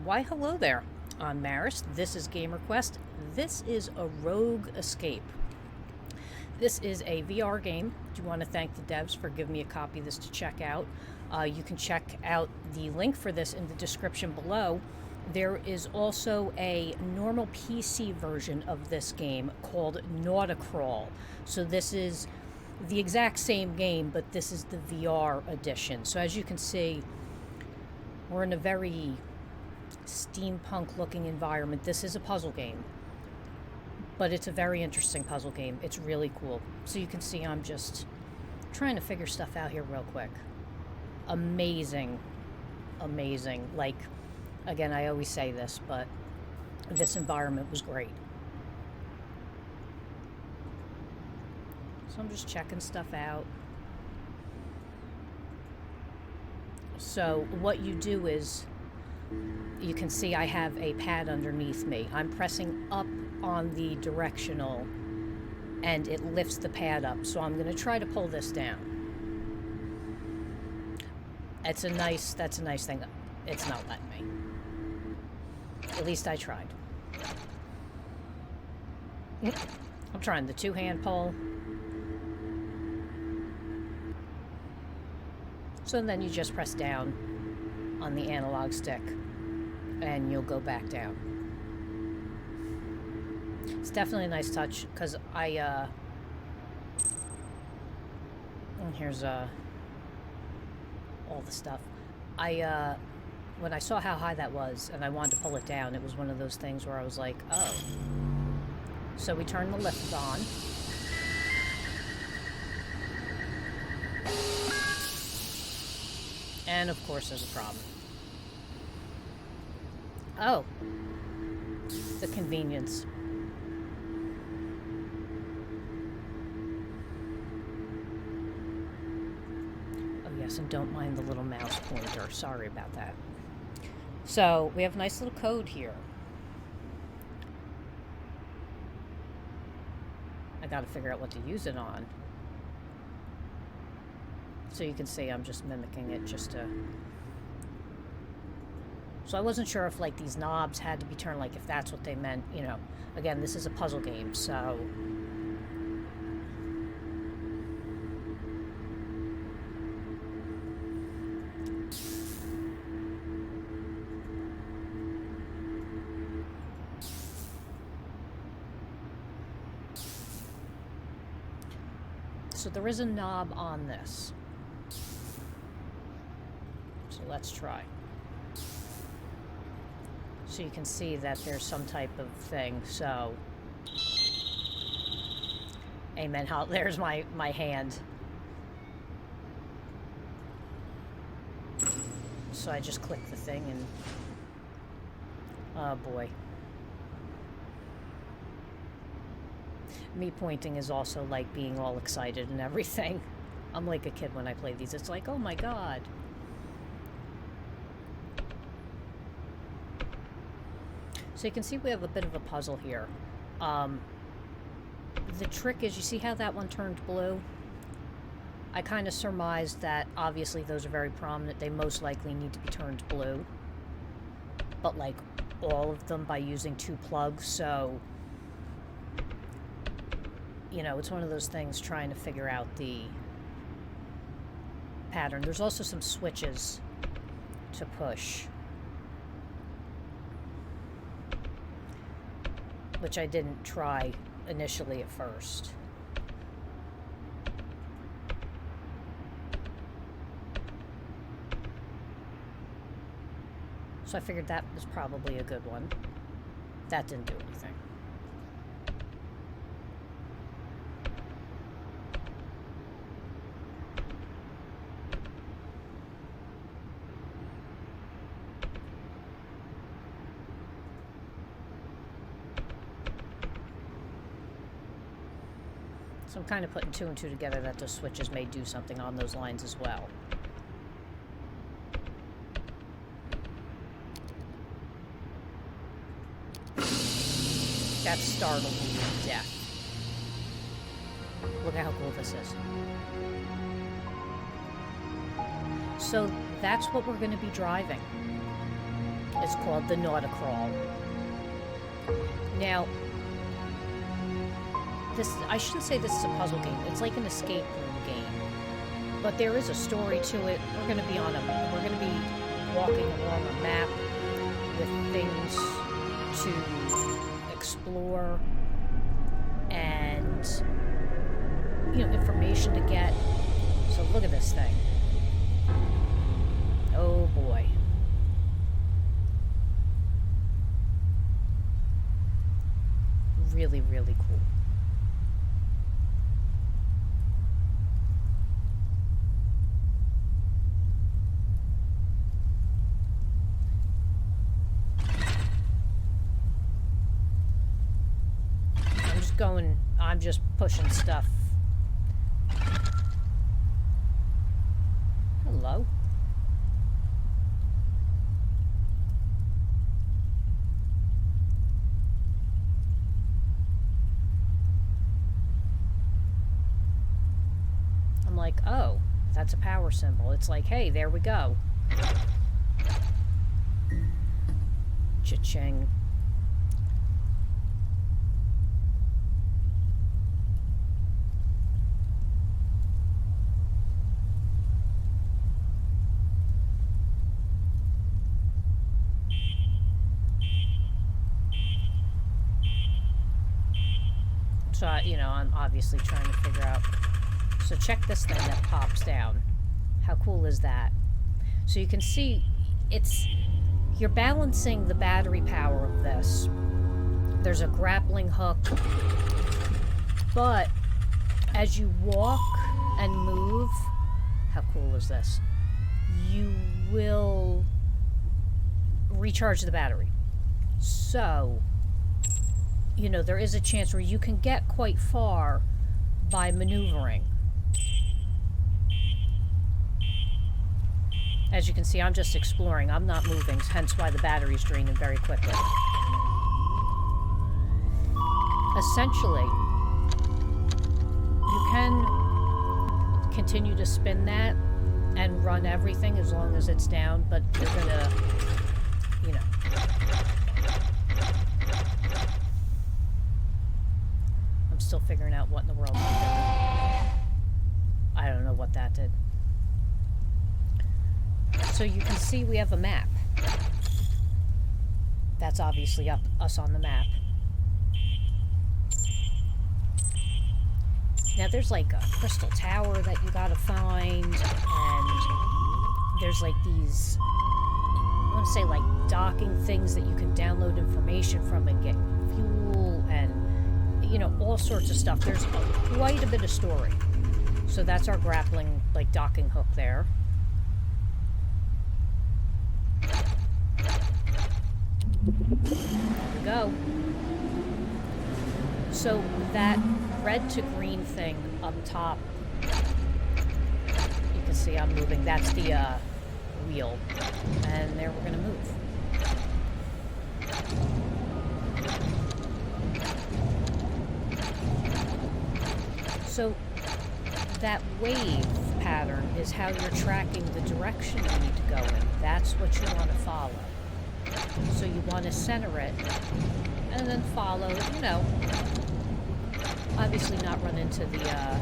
Why, hello there. I'm Maris. This is GamerQuest. This is a Rogue Escape. This is a VR game. I do want to thank the devs for giving me a copy of this to check out. You can check out the link for this in the description below. There is also a normal PC version of this game called Nautacrawl. So this is the exact same game, but this is the VR edition. So as you can see, we're in a very steampunk looking environment. This is a puzzle game, but it's a very interesting puzzle game. It's really cool. So you can see I'm just trying to figure stuff out here real quick. Amazing. Like, again, I always say this, but this environment was great. So I'm just checking stuff out. So what you do is, you can see I have a pad underneath me. I'm pressing up on the directional and it lifts the pad up. So I'm going to try to pull this down. That's a nice thing. It's not letting me. At least I tried. I'm trying the two-hand pull. So then you just press down on the analog stick and you'll go back down. It's definitely a nice touch because and here's all the stuff. When I saw how high that was and I wanted to pull it down, it was one of those things where I was like, oh. So we turned the lift on. And of course there's a problem. Oh. The convenience. Oh yes, and don't mind the little mouse pointer. Sorry about that. So, we have a nice little code here. I gotta figure out what to use it on. So you can see I'm just mimicking it just to... So I wasn't sure if, like, these knobs had to be turned, like, if that's what they meant, you know. Again, this is a puzzle game, so... So there is a knob on this. So let's try. So you can see that there's some type of thing, so... Amen. There's my hand. So I just click the thing and... Oh boy. Me pointing is also like being all excited and everything. I'm like a kid when I play these. It's like, oh my god. So you can see we have a bit of a puzzle here. The trick is, you see how that one turned blue? I kind of surmised that obviously those are very prominent. They most likely need to be turned blue. But like all of them by using two plugs, so... You know, it's one of those things trying to figure out the pattern. There's also some switches to push, which I didn't try initially at first. So I figured that was probably a good one. That didn't do anything. So I'm kind of putting two and two together that those switches may do something on those lines as well. That startled me to death. Look at how cool this is. So that's what we're going to be driving. It's called the Nauticrawl. Now, I shouldn't say this is a puzzle game. It's like an escape room game. But there is a story to it. We're going to be walking along a map with things to explore and, information to get. So look at this thing. Oh boy. Really, really cool. I'm just pushing stuff. Hello? I'm like, oh, that's a power symbol. It's like, hey, there we go. Cha-ching. So, I'm obviously trying to figure out. So check this thing that pops down. How cool is that? So you can see you're balancing the battery power of this. There's a grappling hook. But as you walk and move, how cool is this? You will recharge the battery. So, there is a chance where you can get quite far by maneuvering. As you can see, I'm just exploring. I'm not moving, hence why the battery's draining very quickly. Essentially, you can continue to spin that and run everything as long as it's down, but you're gonna, I'm still figuring out what in the world I don't know what that did. So you can see we have a map. That's obviously us on the map. Now there's like a crystal tower that you gotta find, and there's like these, I want to say like docking things that you can download information from and get fuel and, all sorts of stuff. There's quite a bit of story. So that's our grappling, like docking hook there. There we go. So that red to green thing up top, you can see I'm moving. That's the wheel. And there we're going to move. So that wave pattern is how you're tracking the direction you need to go in. That's what you want to follow. So you want to center it and then follow, obviously not run into the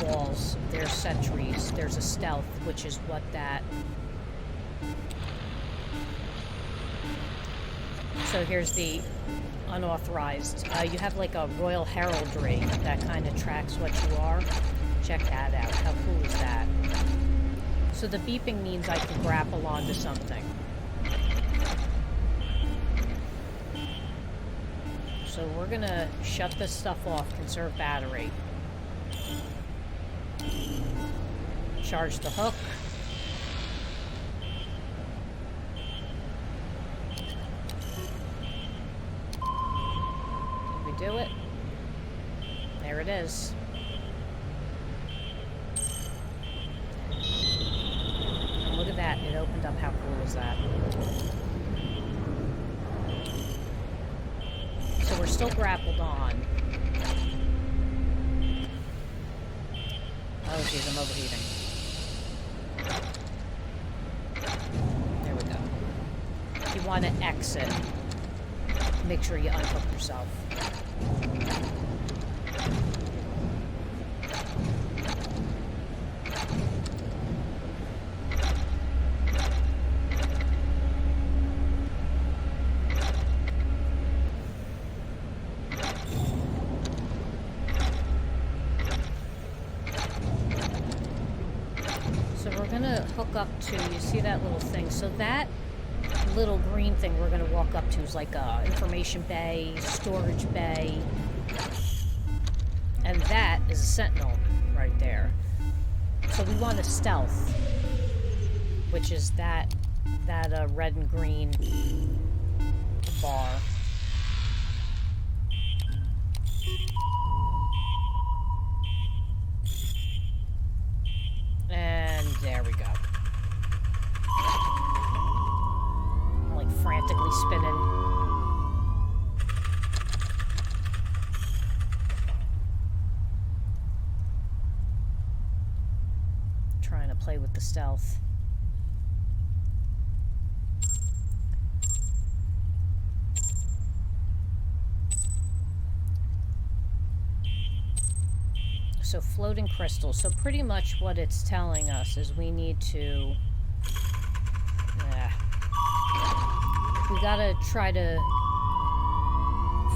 walls. There's sentries. There's a stealth, which is what that... So here's the unauthorized. You have like a royal heraldry that kind of tracks what you are. Check that out. How cool is that? So the beeping means I can grapple onto something. So we're gonna shut this stuff off, conserve battery. Charge the hook. Did we do it? There it is. And look at that, it opened up. How cool is that? So we're still grappled on. Oh geez, I'm overheating. There we go. want to exit, make sure you unhook yourself. Hook up to, you see that little thing? So that little green thing we're going to walk up to is like a information bay, storage bay, and that is a sentinel right there. So we want a stealth, which is that red and green bar. And there we go. I'm like frantically spinning. Trying to play with the stealth. So floating crystals. So pretty much what it's telling us is we need to... we gotta try to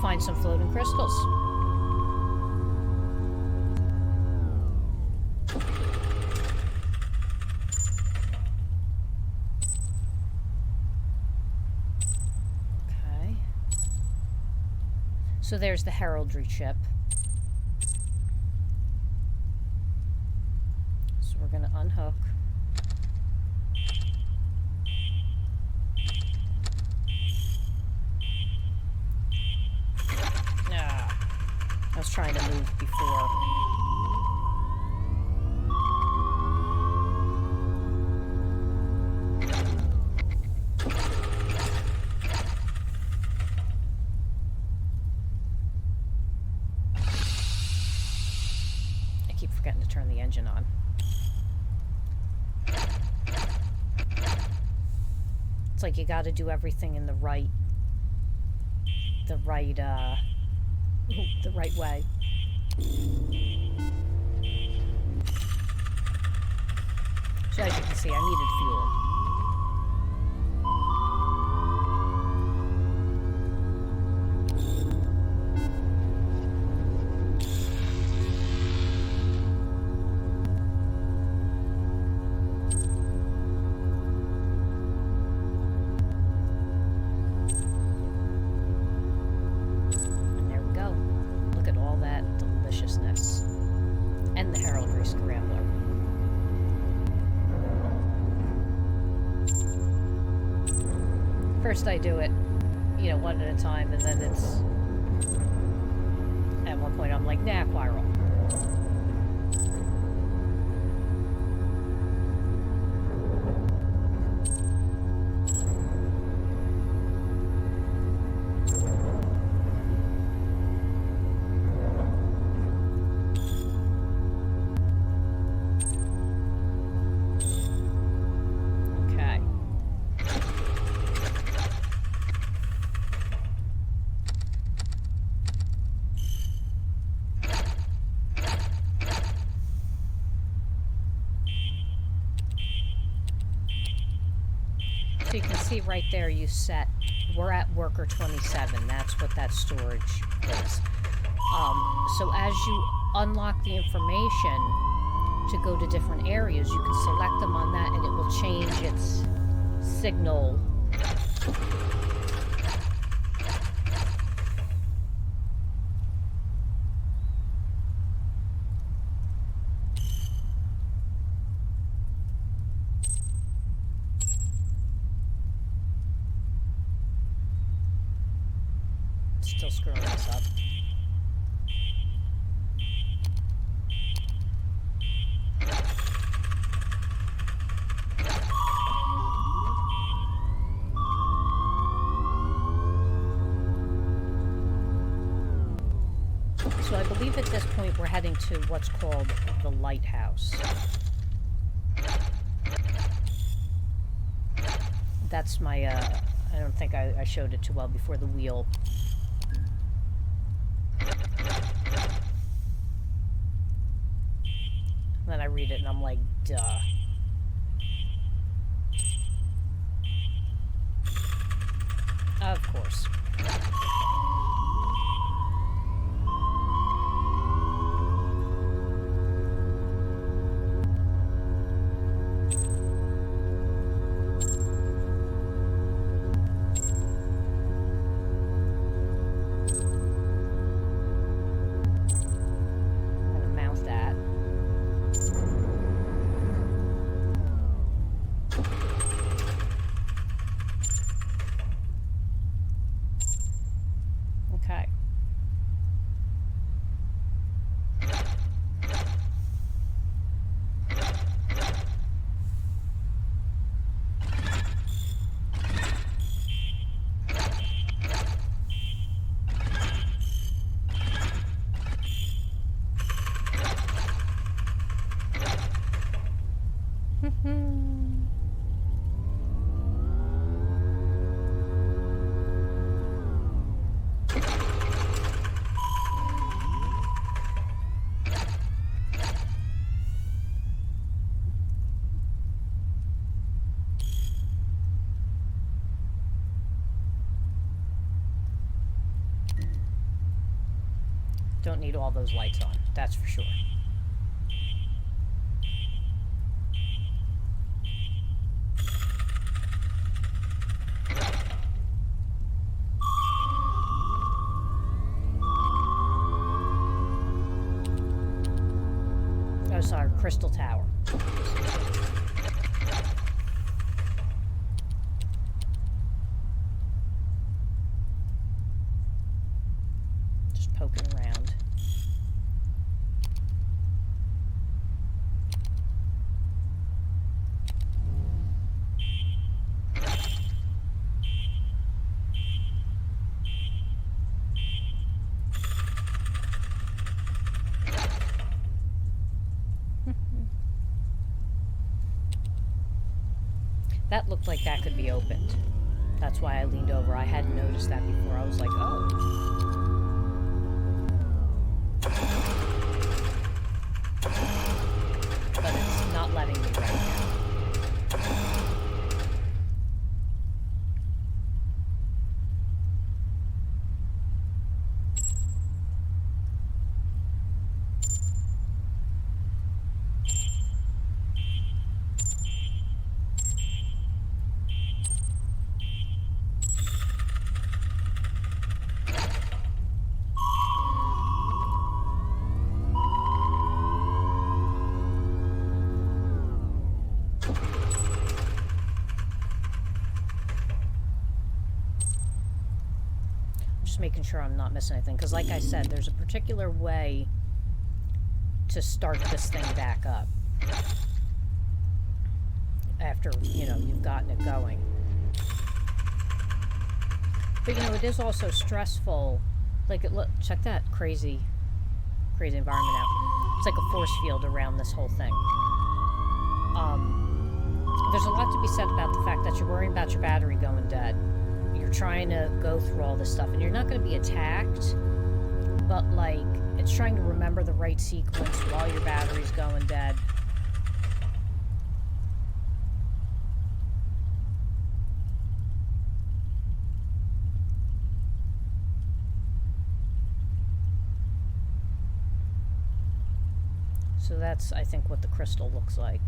find some floating crystals. Okay. So there's the heraldry chip. We're going to unhook. I was trying to move before. I keep forgetting to turn the engine on. It's like you got to do everything in the right way. So as you can see, I needed fuel. First I do it, you know, one at a time, and then it's... At one point I'm like, nah, viral. So you can see right there you set, we're at worker 27, that's what that storage is. So as you unlock the information to go to different areas, you can select them on that and it will change its signal. Still screwing this up. So I believe at this point we're heading to what's called the lighthouse. That's my I don't think I showed it too well before the wheel. And then I read it and I'm like, duh. Of course. Don't need all those lights on, that's for sure. Oh, sorry, Crystal Tower. Just poking around. That looked like that could be opened. That's why I leaned over. I hadn't noticed that before. I was like, oh. But it's not letting me right now. Making sure I'm not missing anything, because like I said, there's a particular way to start this thing back up after, you know, you've gotten it going. But you know, it is also stressful. Like, look, check that crazy environment out. It's like a force field around this whole thing. There's a lot to be said about the fact that you're worrying about your battery going dead. You're trying to go through all this stuff, and you're not going to be attacked, but like, it's trying to remember the right sequence while your battery's going dead. So that's, I think, what the crystal looks like.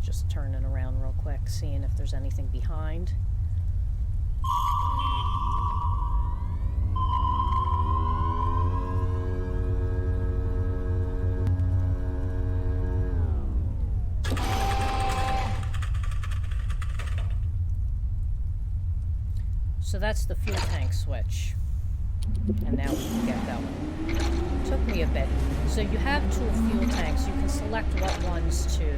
Just turning around real quick, seeing if there's anything behind. So that's the fuel tank switch. And now we can get going. Took me a bit. So you have two fuel tanks. You can select what ones to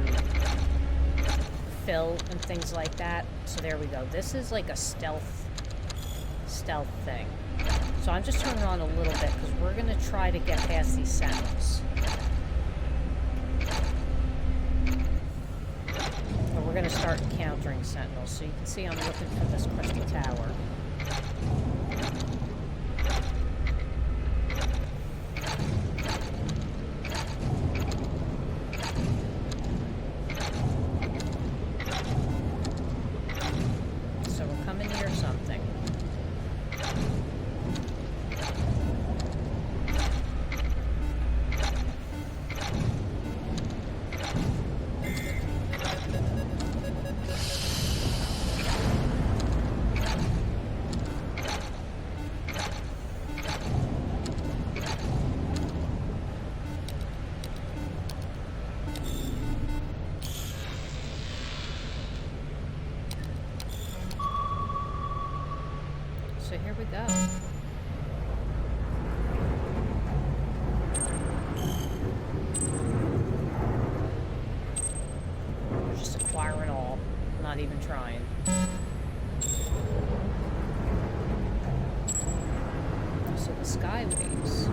fill and things like that. So there we go. This is like a stealth stealth thing. So I'm just turning on a little bit because we're going to try to get past these sentinels. Or we're going to start encountering sentinels. So you can see I'm looking for this crystal tower. So we're coming near something. So here we go. We're just acquiring all, not even trying. So the skyways.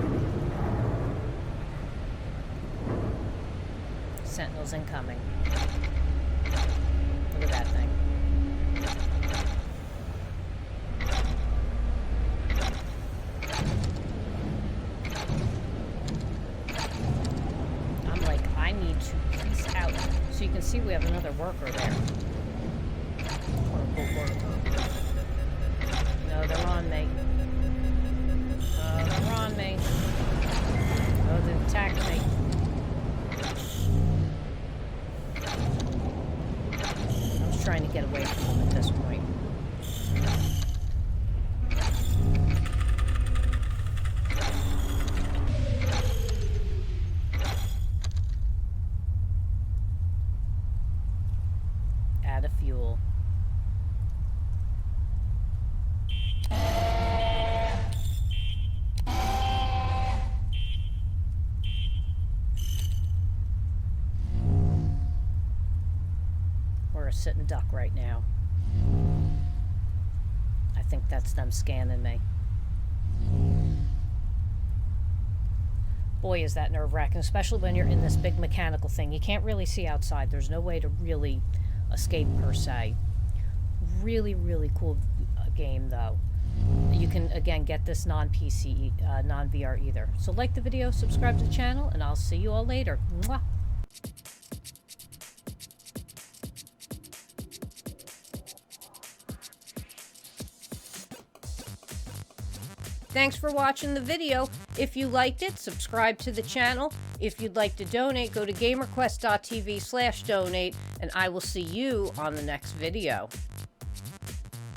Sentinels incoming. Look at that thing. I need to piece out. So you can see we have another worker there. No, they're on me. They're on me. Oh, they attacked me. I was trying to get away from them at this point. Add a fuel. We're a sitting duck right now. I think that's them scanning me. Boy, is that nerve-wracking, especially when you're in this big mechanical thing. You can't really see outside. There's no way to really escape, per se. Really, really cool game, though. You can, again, get this non-PC, non-VR either. So like the video, subscribe to the channel, and I'll see you all later. Mwah! Thanks for watching the video. If you liked it, subscribe to the channel. If you'd like to donate, go to gamerquest.tv/donate, and I will see you on the next video.